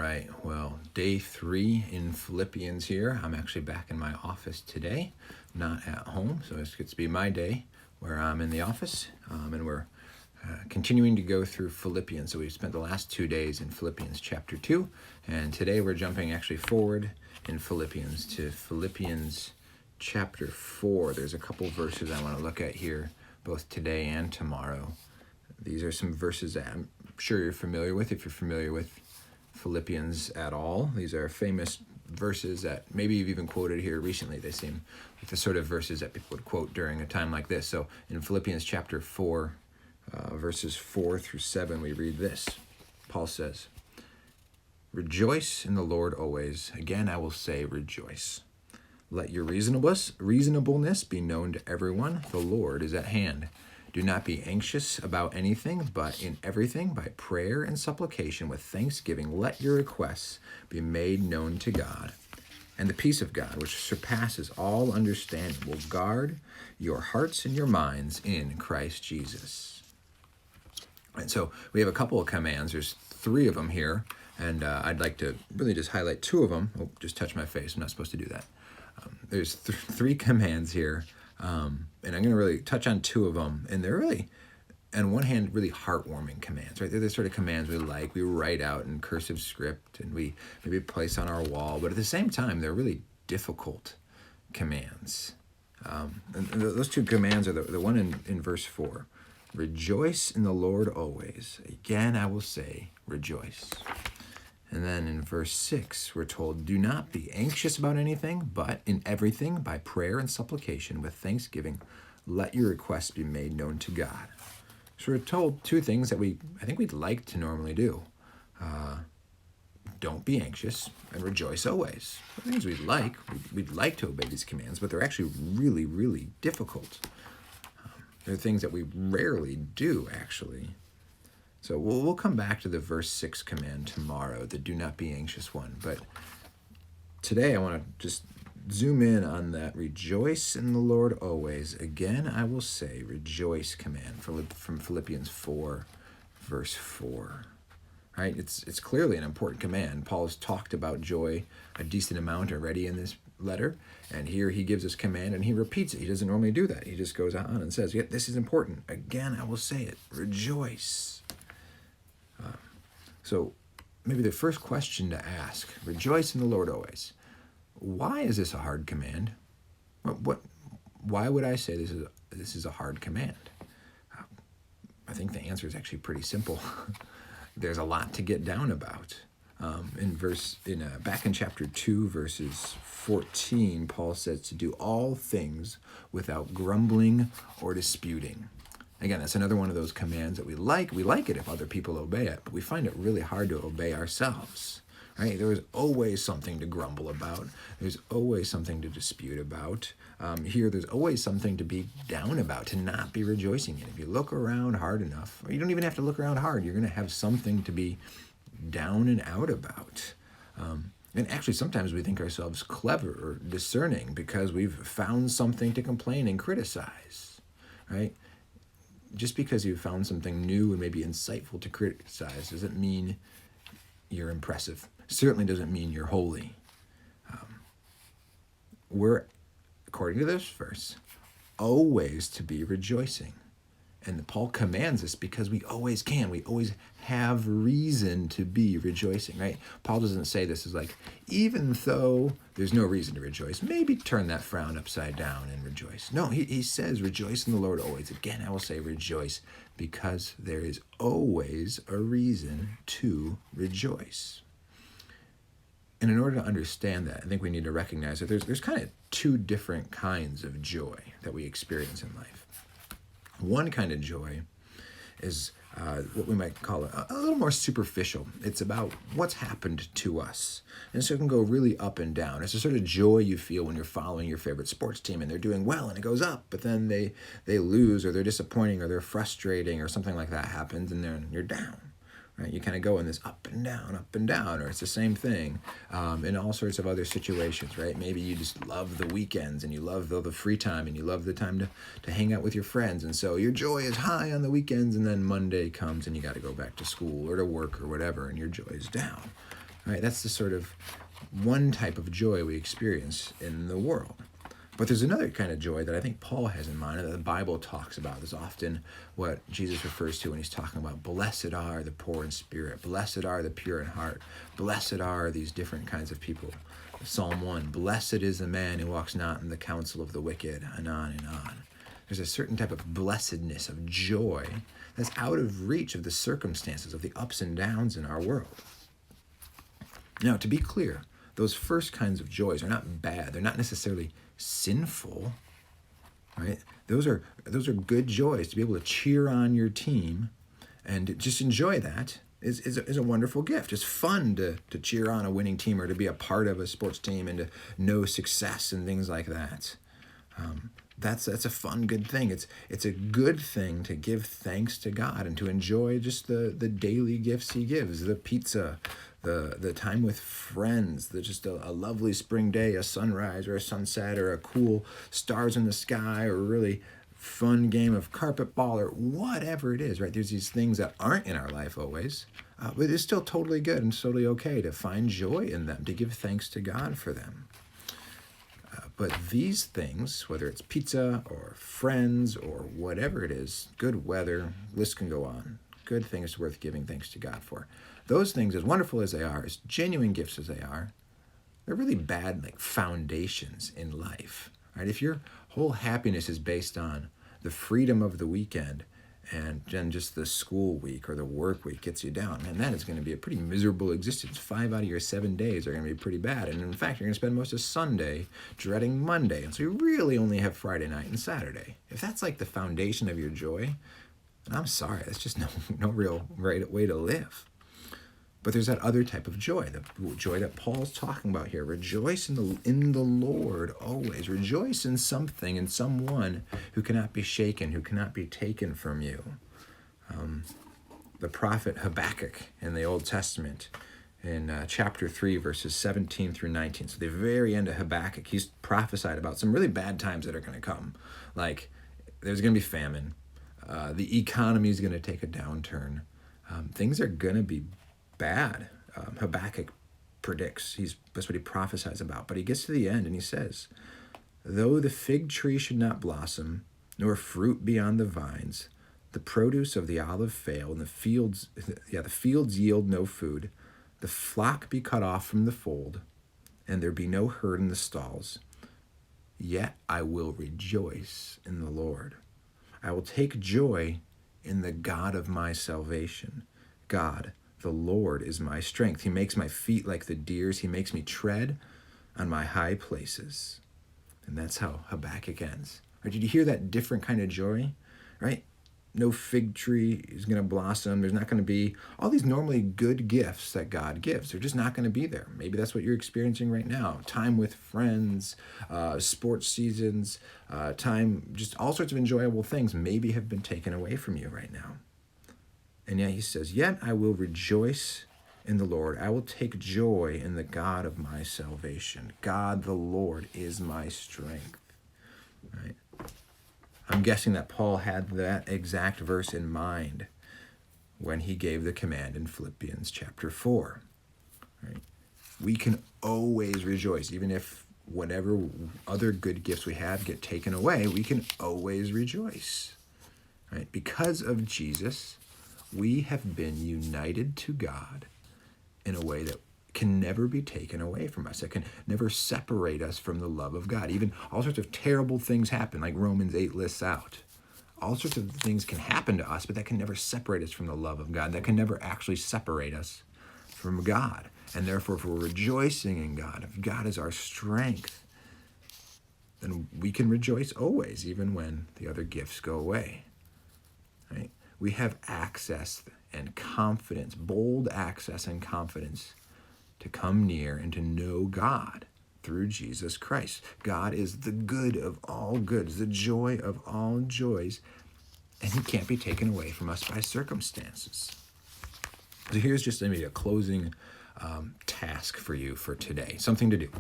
right, well, day 3 in Philippians here. I'm actually back in my office today, not at home, so it gets to be my day where I'm in the office, and we're continuing to go through Philippians. So we've spent the last 2 days in Philippians chapter 2, and today we're jumping actually forward in Philippians to Philippians chapter 4. There's a couple verses I want to look at here, both today and tomorrow. These are some verses that I'm sure you're familiar with, if you're familiar with Philippians at all. These are famous verses that maybe you've even quoted here recently. They seem like the sort of verses that people would quote during a time like this. So in Philippians chapter 4, verses 4 through 7, we read this. Paul says, "Rejoice in the Lord always. Again, I will say rejoice. Let your reasonableness be known to everyone. The Lord is at hand. Do not be anxious about anything, but in everything, by prayer and supplication with thanksgiving, let your requests be made known to God. And the peace of God, which surpasses all understanding, will guard your hearts and your minds in Christ Jesus." And so we have a couple of commands. There's 3 of them here, and I'd like to really just highlight 2 of them. Oh, just touch my face. I'm not supposed to do that. There's 3 commands here. And I'm going to really touch on 2 of them, and they're really, on one hand, really heartwarming commands, right? They're the sort of commands we write out in cursive script, and we maybe place on our wall, but at the same time, they're really difficult commands. And those 2 commands are the one in verse 4. Rejoice in the Lord always. Again, I will say rejoice. And then in verse 6, we're told, do not be anxious about anything, but in everything, by prayer and supplication, with thanksgiving, let your requests be made known to God. So we're told 2 things that I think we'd like to normally do. Don't be anxious and rejoice always. Things we'd like to obey these commands, but they're actually really, really difficult. They're things that we rarely do, actually. So we'll come back to the verse 6 command tomorrow, the do not be anxious one. But today I want to just zoom in on that rejoice in the Lord always. Again, I will say rejoice command from Philippians 4, verse 4. Right? It's clearly an important command. Paul has talked about joy a decent amount already in this letter. And here he gives us command and he repeats it. He doesn't normally do that. He just goes on and says, yeah, this is important. Again, I will say it. Rejoice. So maybe the first question to ask, rejoice in the Lord always. Why is this a hard command? Why would I say this is a hard command? I think the answer is actually pretty simple. There's a lot to get down about. Back in chapter 2, verses 14, Paul says to do all things without grumbling or disputing. Again, that's another one of those commands that we like. We like it if other people obey it, but we find it really hard to obey ourselves, right? There is always something to grumble about. There's always something to dispute about. Here, there's always something to be down about, to not be rejoicing in. If you look around hard enough, or you don't even have to look around hard, you're going to have something to be down and out about. And actually, sometimes we think ourselves clever or discerning because we've found something to complain and criticize, right? Just because you've found something new and maybe insightful to criticize doesn't mean you're impressive. Certainly doesn't mean you're holy. We're, according to this verse, always to be rejoicing. And Paul commands us because we always can. We always have reason to be rejoicing, right? Paul doesn't say this is like, even though there's no reason to rejoice, maybe turn that frown upside down and rejoice. No, he says, rejoice in the Lord always. Again, I will say rejoice because there is always a reason to rejoice. And in order to understand that, I think we need to recognize that there's kind of 2 different kinds of joy that we experience in life. One kind of joy is what we might call a little more superficial. It's about what's happened to us. And so it can go really up and down. It's the sort of joy you feel when you're following your favorite sports team and they're doing well and it goes up, but then they lose or they're disappointing or they're frustrating or something like that happens and then you're down. Right? You kind of go in this up and down, or it's the same thing in all sorts of other situations, right? Maybe you just love the weekends and you love the free time and you love the time to hang out with your friends. And so your joy is high on the weekends and then Monday comes and you got to go back to school or to work or whatever and your joy is down. Right? That's the sort of one type of joy we experience in the world. But there's another kind of joy that I think Paul has in mind, and that the Bible talks about. Is often what Jesus refers to when he's talking about blessed are the poor in spirit, blessed are the pure in heart, blessed are these different kinds of people. Psalm 1, blessed is the man who walks not in the counsel of the wicked, and on and on. There's a certain type of blessedness, of joy, that's out of reach of the circumstances, of the ups and downs in our world. Now, to be clear, those first kinds of joys are not bad. They're not necessarily sinful, right? Those are good joys. To be able to cheer on your team and just enjoy that is a wonderful gift. It's fun to cheer on a winning team, or to be a part of a sports team and to know success and things like that. That's a fun, good thing. It's a good thing to give thanks to God and to enjoy just the daily gifts he gives, the pizza, the time with friends, just a lovely spring day, a sunrise or a sunset, or a cool stars in the sky, or a really fun game of carpet ball, or whatever it is, right? There's these things that aren't in our life always, but it's still totally good and totally okay to find joy in them, to give thanks to God for them. But these things, whether it's pizza or friends or whatever it is, good weather, list can go on, good things worth giving thanks to God for. Those things, as wonderful as they are, as genuine gifts as they are, they're really bad foundations in life, right? If your whole happiness is based on the freedom of the weekend and then just the school week or the work week gets you down, man, that is going to be a pretty miserable existence. 5 out of your 7 days are going to be pretty bad. And in fact, you're going to spend most of Sunday dreading Monday. And so you really only have Friday night and Saturday. If that's the foundation of your joy, then I'm sorry, that's just no real right way to live. But there's that other type of joy, the joy that Paul's talking about here. Rejoice in the Lord always. Rejoice in something, in someone who cannot be shaken, who cannot be taken from you. The prophet Habakkuk in the Old Testament, in chapter 3, verses 17 through 19. So the very end of Habakkuk, he's prophesied about some really bad times that are going to come. Like, there's going to be famine. The economy is going to take a downturn. Things are going to be bad. Habakkuk predicts. That's what he prophesies about. But he gets to the end and he says, though the fig tree should not blossom, nor fruit be on the vines, the produce of the olive fail, and the fields yield no food, the flock be cut off from the fold, and there be no herd in the stalls, yet I will rejoice in the Lord. I will take joy in the God of my salvation. God, the Lord, is my strength. He makes my feet like the deer's. He makes me tread on my high places. And that's how Habakkuk ends. Right? Did you hear that different kind of joy? Right? No fig tree is going to blossom. There's not going to be all these normally good gifts that God gives. They're just not going to be there. Maybe that's what you're experiencing right now. Time with friends, sports seasons, time, just all sorts of enjoyable things maybe have been taken away from you right now. And yet he says, yet I will rejoice in the Lord. I will take joy in the God of my salvation. God, the Lord, is my strength. Right? I'm guessing that Paul had that exact verse in mind when he gave the command in Philippians chapter 4. Right? We can always rejoice, even if whatever other good gifts we have get taken away, we can always rejoice. Right? Because of Jesus, we have been united to God in a way that can never be taken away from us. It can never separate us from the love of God. Even all sorts of terrible things happen, like Romans 8 lists out. All sorts of things can happen to us, but that can never separate us from the love of God. That can never actually separate us from God. And therefore, if we're rejoicing in God, if God is our strength, then we can rejoice always, even when the other gifts go away. Right? We have access and confidence, bold access and confidence to come near and to know God through Jesus Christ. God is the good of all goods, the joy of all joys, and he can't be taken away from us by circumstances. So here's just maybe a closing task for you for today, something to do.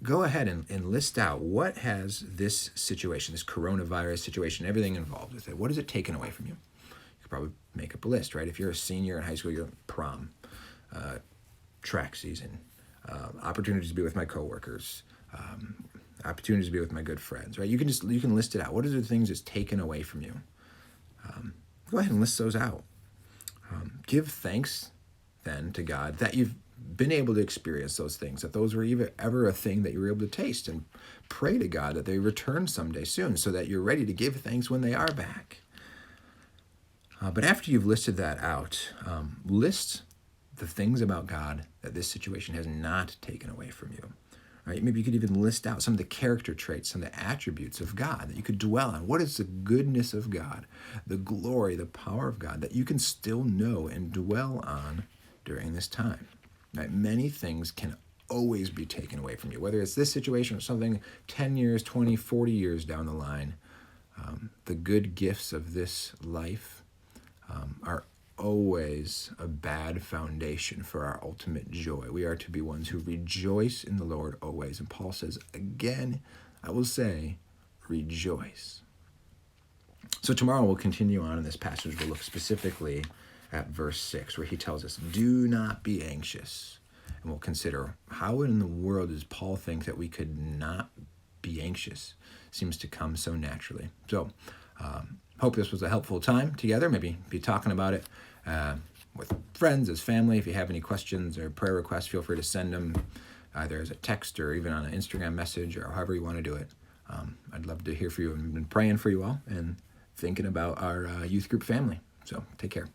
Go ahead and list out, what has this situation, this coronavirus situation, everything involved with it, what has it taken away from you? You could probably make up a list, right? If you're a senior in high school, you're at prom. track season, opportunities to be with my coworkers, opportunities to be with my good friends, right? You can list it out. What are the things that's taken away from you? Go ahead and list those out. Give thanks then to God that you've been able to experience those things, that those were ever a thing that you were able to taste, and pray to God that they return someday soon so that you're ready to give thanks when they are back. But after you've listed that out, list the things about God that this situation has not taken away from you. Right? Maybe you could even list out some of the character traits, some of the attributes of God that you could dwell on. What is the goodness of God, the glory, the power of God that you can still know and dwell on during this time? Right? Many things can always be taken away from you, whether it's this situation or something 10 years, 20, 40 years down the line. The good gifts of this life are always a bad foundation for our ultimate joy. We are to be ones who rejoice in the Lord always. And Paul says, again, I will say, rejoice. So tomorrow we'll continue on in this passage. We'll look specifically at verse 6, where he tells us, do not be anxious. And we'll consider, how in the world does Paul think that we could not be anxious? Seems to come so naturally. So, hope this was a helpful time together. Maybe be talking about it with friends, as family. If you have any questions or prayer requests, feel free to send them either as a text or even on an Instagram message, or however you want to do it. I'd love to hear from you. I've been praying for you all and thinking about our youth group family. So take care.